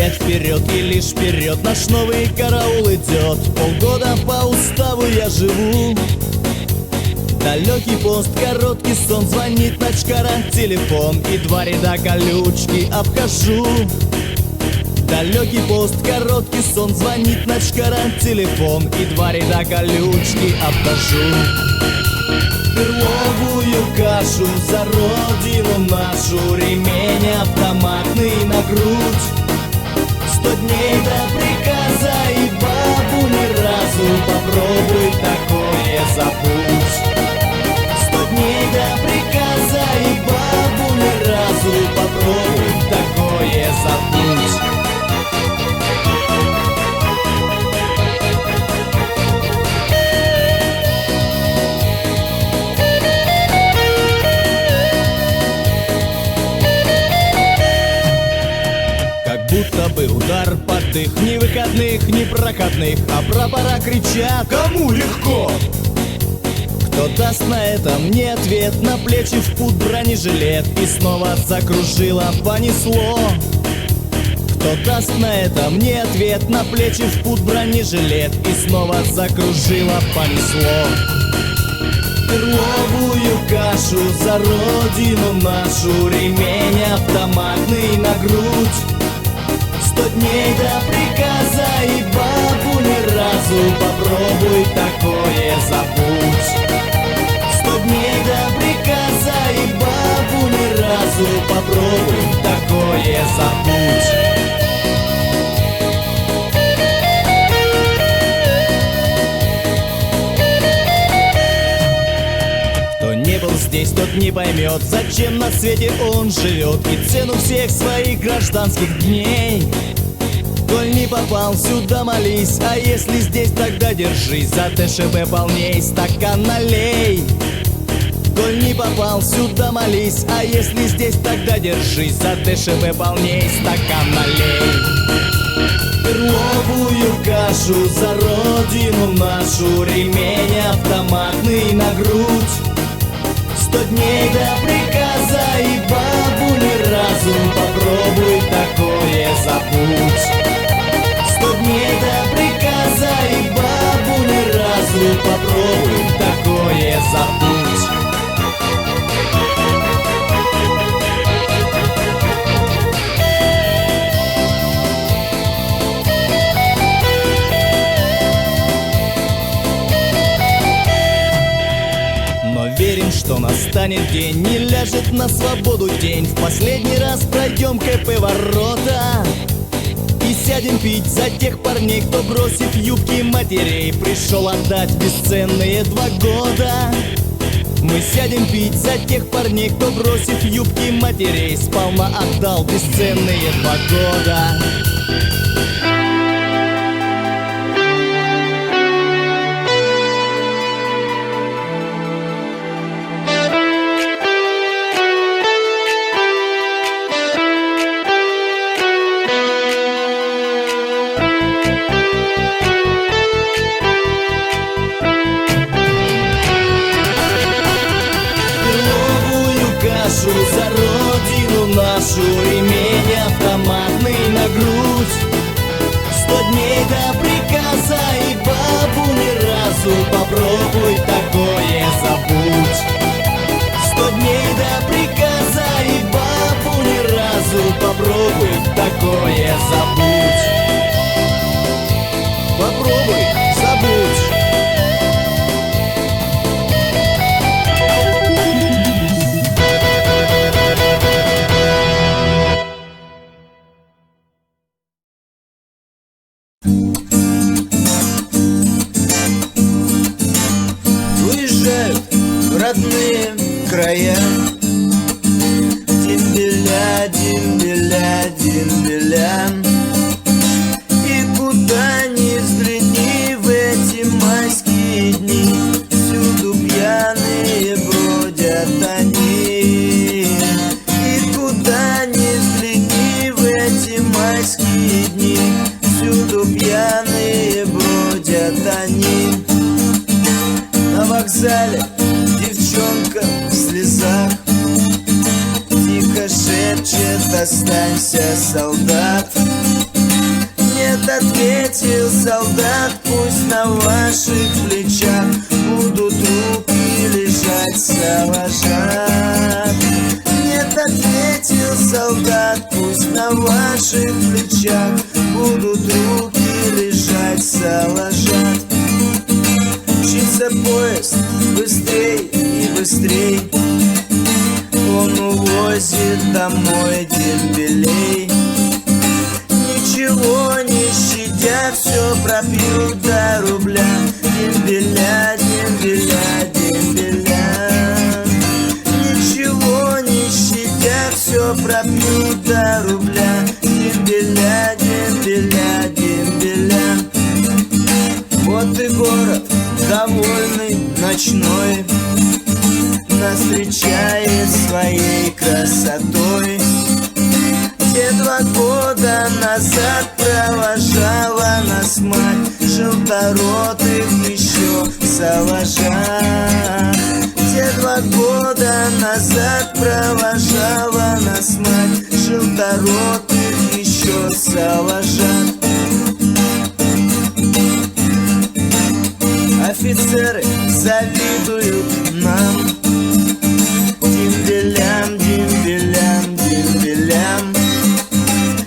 стоять вперед и лишь вперед наш новый караул идет. Полгода по уставу я живу. Далекий пост, короткий сон, звонит ночкара, телефон, и 2 ряда колючки обхожу. Далекий пост, короткий сон, звонит ночкара, телефон, и 2 ряда колючки обхожу. Перловую кашу за родину нашу, ремень автоматный на грудь. 100 дней до приказа и бабу ни разу, попробуй такое забудь. 100 дней до приказа и бабу ни разу, попробуй такое забудь. Будто бы удар под дых, ни выходных, ни проходных, а прапора кричат: кому легко? Кто даст на это мне ответ? На плечи в пуд бронежилет, и снова закружило, понесло. Кто даст на это мне ответ? На плечи в пуд бронежилет, и снова закружило, понесло. Перловую кашу за родину нашу, ремень автоматный на грудь. 100 дней до приказа и бабу ни разу, попробуй такое забудь. 100 дней до приказа и бабу ни разу, попробуй такое забудь. Кто не был здесь, тот не поймет, зачем на свете он живет, и цену всех своих гражданских дней. Коль не попал сюда, молись, а если здесь, тогда держись за ТШБ полней, стакан налей. Коль не попал сюда, молись, а если здесь, тогда держись за ТШБ полней, стакан налей. Перловую кашу за родину нашу, ремень автоматный на грудь. 100 дней до приказа и бабу ни разу, попробуй такое забудь. 100 дней до приказа и бабу ни разу, попробуй такое забудь. Но верим, что настанет день, не ляжет на свободу день. В последний раз пройдем КП ворота и сядем пить за тех парней, кто, бросив юбки матерей, пришел отдать бесценные 2 года. Мы сядем пить за тех парней, кто, бросив юбки матерей, сполна отдал бесценные 2 года. За родину нашу, ремень автоматный на грудь. 100 дней до приказа и бабу ни разу, попробуй такое забудь. 100 дней до приказа и бабу ни разу, попробуй такое забудь. Попробуй, забудь. Родные края, дембеля, дембеля, дембеля. И куда ни взгляни в эти майские дни, всюду пьяные бродят они. И куда ни взгляни в эти майские дни, всюду пьяные бродят они. На вокзале девчонка в слезах тихо шепчет: останься, солдат. Нет, ответил солдат, пусть на ваших плечах будут руки лежать, Салажат. Нет, ответил солдат, пусть на ваших плечах будут руки лежать, Салажат. Мчится поезд быстрей и быстрей, он увозит домой дембелей. Ничего не щадя, все пропьют до рубля, дембеля, дембеля, дембеля. Ничего не щадя, все пропьют до рубля, дембеля, дембеля, дембеля. Вот и город, довольный ночной, нас встречает своей красотой. Где 2 года назад провожала нас мать желторотых еще, Салажат. Где 2 года назад провожала нас мать желторотых еще, Салажат. Офицеры завидуют нам, дембелям, дембелям, дембелям.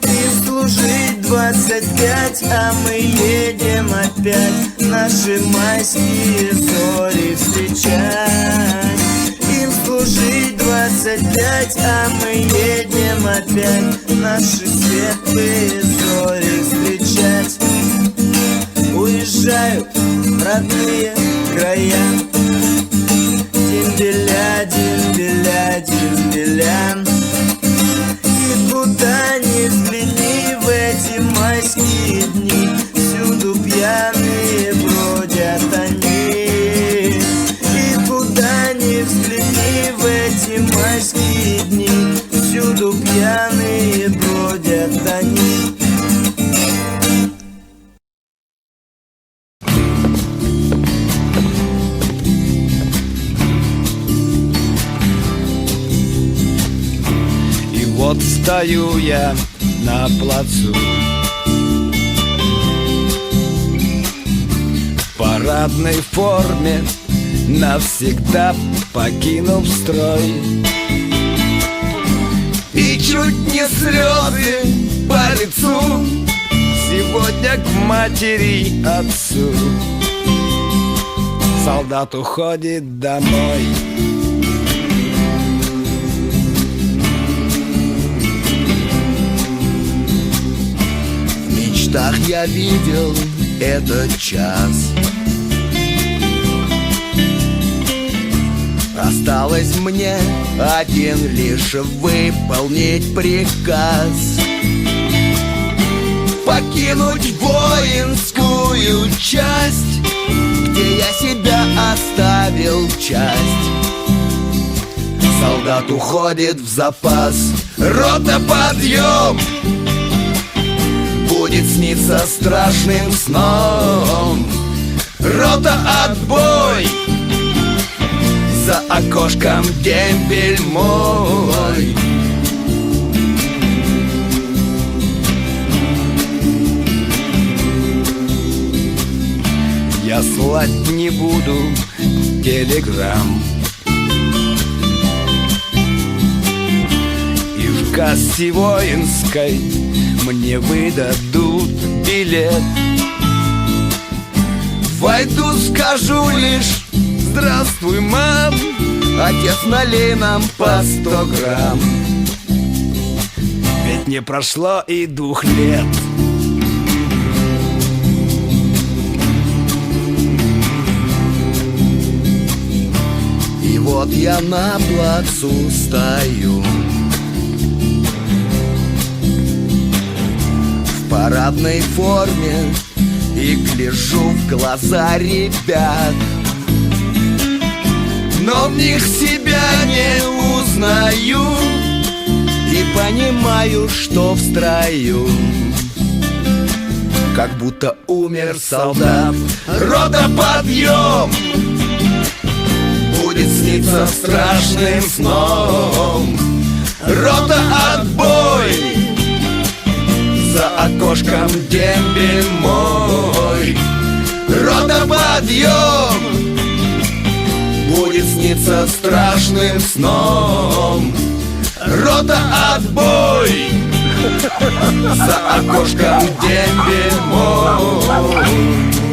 Им служить 25, а мы едем опять наши майские зори встречать. Им служить 25, а мы едем опять наши светлые зори встречать. Уезжают в родные края, дембеля, дембеля, дембеля. И куда ни взгляни в эти майские дни, всюду пьяные бродят они. И куда ни взгляни в эти майские дни, всюду пьяные бродят они. Вот стою я на плацу, в парадной форме, навсегда покинув строй. И чуть не слезы по лицу сегодня к матери и отцу. Солдат уходит домой. В мечтах я видел этот час. Осталось мне один лишь выполнить приказ, покинуть воинскую часть, где я себя оставил часть. Солдат уходит в запас. Рота, подъем! Будет сниться страшным сном. Рота, отбой! За окошком дембель мой. Я слать не буду телеграмм, и в кассе воинской мне выдадут билет. Войду, скажу лишь: здравствуй, мам, отец, налей нам по 100 грамм. Ведь не прошло и 2 лет. И вот я на плацу стою, в парадной форме, и гляжу в глаза ребят, но в них себя не узнаю и понимаю, что в строю как будто умер солдат. Рота, подъем! Будет сниться страшным сном. Рота, отбой! За окошком дембель мой. Рота, подъем! Будет сниться страшным сном. Рота, отбой! За окошком дембель мой.